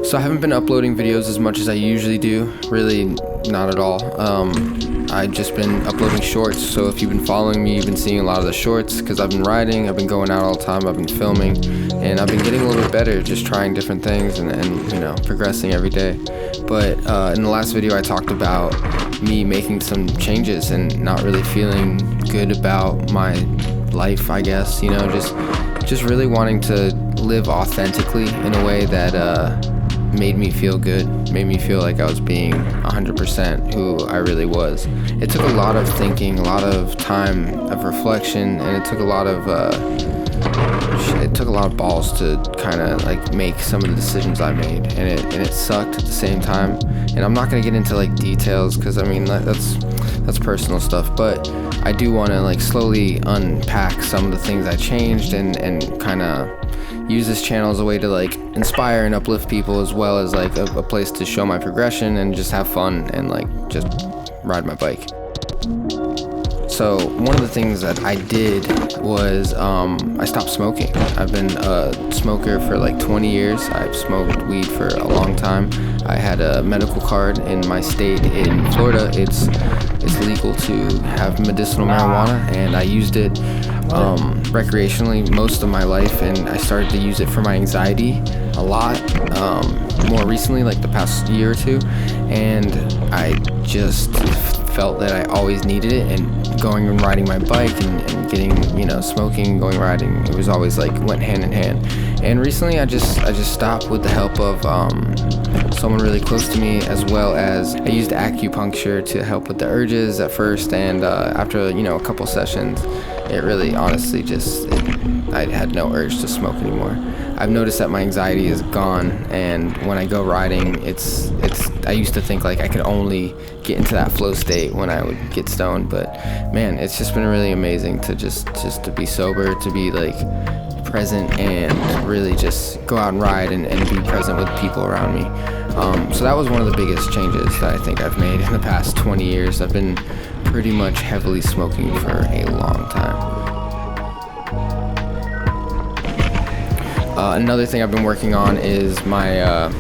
So I haven't been uploading videos as much as I usually do, really not at all. I've just been uploading shorts, so if you've been following me, you've been seeing a lot of the shorts because I've been riding, I've been going out all the time, I've been filming, and I've been getting a little bit better, just trying different things and you know, progressing every day. But in the last video I talked about me making some changes and not really feeling good about my life, I guess, you know, just really wanting to live authentically in a way that made me feel good, made me feel like I was being 100% who I really was. It took a lot of thinking, a lot of time of reflection, and it took a lot of balls to kind of like make some of the decisions I made, and it sucked at the same time. And I'm not gonna get into like details because I mean that's personal stuff, but I do want to like slowly unpack some of the things I changed and kind of use this channel as a way to like inspire and uplift people, as well as like a place to show my progression and just have fun and like just ride my bike. So one of the things that I did was I stopped smoking. I've been a smoker for like 20 years. I've smoked weed for a long time. I had a medical card in my state in Florida. It's legal to have medicinal marijuana, and I used it recreationally most of my life, and I started to use it for my anxiety a lot more recently, like the past year or two, and I just felt that I always needed it, and going and riding my bike and getting, you know, smoking, going riding, it was always like went hand in hand. And recently I just stopped with the help of someone really close to me, as well as I used acupuncture to help with the urges at first, and after, you know, a couple sessions, it really honestly I had no urge to smoke anymore. I've noticed that my anxiety is gone, and when I go riding, I used to think like I could only get into that flow state when I would get stoned, but man, it's just been really amazing to just to be sober, to be like present, and really just go out and ride and be present with people around me. So that was one of the biggest changes that I think I've made in the past 20 years. I've been pretty much heavily smoking for a long time. Another thing I've been working on is my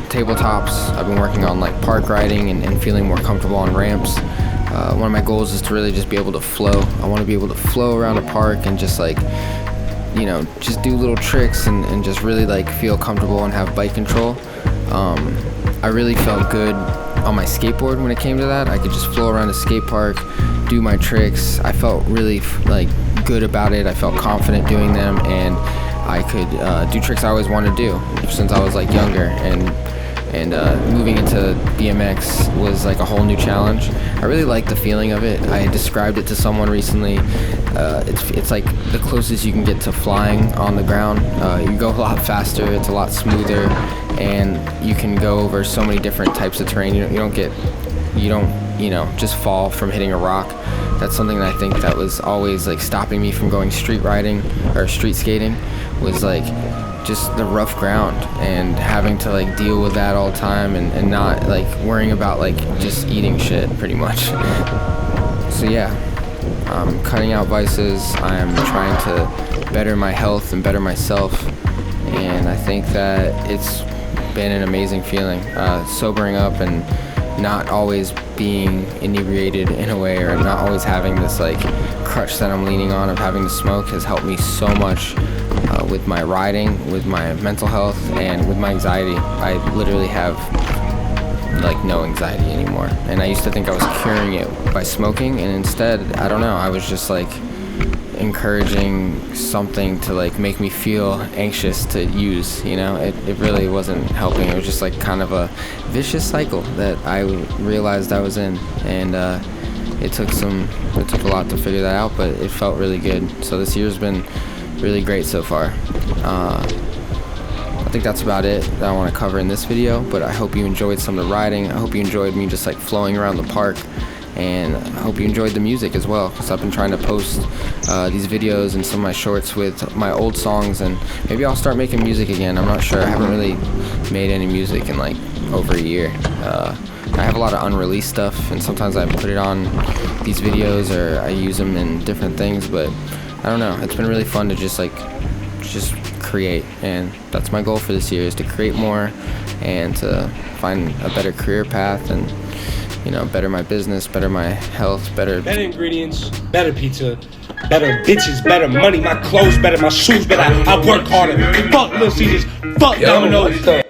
tabletops. I've been working on like park riding and feeling more comfortable on ramps. One of my goals is to really just be able to flow. I want to be able to flow around a park and just like, you know, just do little tricks and just really like feel comfortable and have bike control. I really felt good on my skateboard when it came to that. I could just flow around a skate park, do my tricks. I felt really like good about it. I felt confident doing them, and I could do tricks I always wanted to do since I was like younger, and moving into BMX was like a whole new challenge. I really like the feeling of it. I described it to someone recently. It's like the closest you can get to flying on the ground. You go a lot faster, it's a lot smoother, and you can go over so many different types of terrain. You don't you know, just fall from hitting a rock. That's something that I think that was always like stopping me from going street riding or street skating, was like just the rough ground and having to like deal with that all the time, and not like worrying about like just eating shit pretty much. So yeah, I'm cutting out vices. I'm trying to better my health and better myself, and I think that it's been an amazing feeling, sobering up and not always being inebriated in a way, or not always having this like crutch that I'm leaning on of having to smoke, has helped me so much with my riding, with my mental health, and with my anxiety. I literally have like no anxiety anymore, and I used to think I was curing it by smoking, and instead, I don't know, I was just like encouraging something to like make me feel anxious to use, you know. It really wasn't helping. It was just like kind of a vicious cycle that I realized I was in, and it took a lot to figure that out, but it felt really good. So this year's been really great so far. I think that's about it that I want to cover in this video, but I hope you enjoyed some of the riding. I hope you enjoyed me just like flowing around the park, and I hope you enjoyed the music as well, because I've been trying to post these videos and some of my shorts with my old songs, and maybe I'll start making music again. I'm not sure. I haven't really made any music in like over a year. I have a lot of unreleased stuff, and sometimes I put it on these videos or I use them in different things, but I don't know. It's been really fun to just create create, and that's my goal for this year, is to create more and to find a better career path and, you know, better my business, better my health, better ingredients, better pizza, better bitches, better money, my clothes better, my shoes better. I work harder. Fuck Little Caesars, fuck Domino's.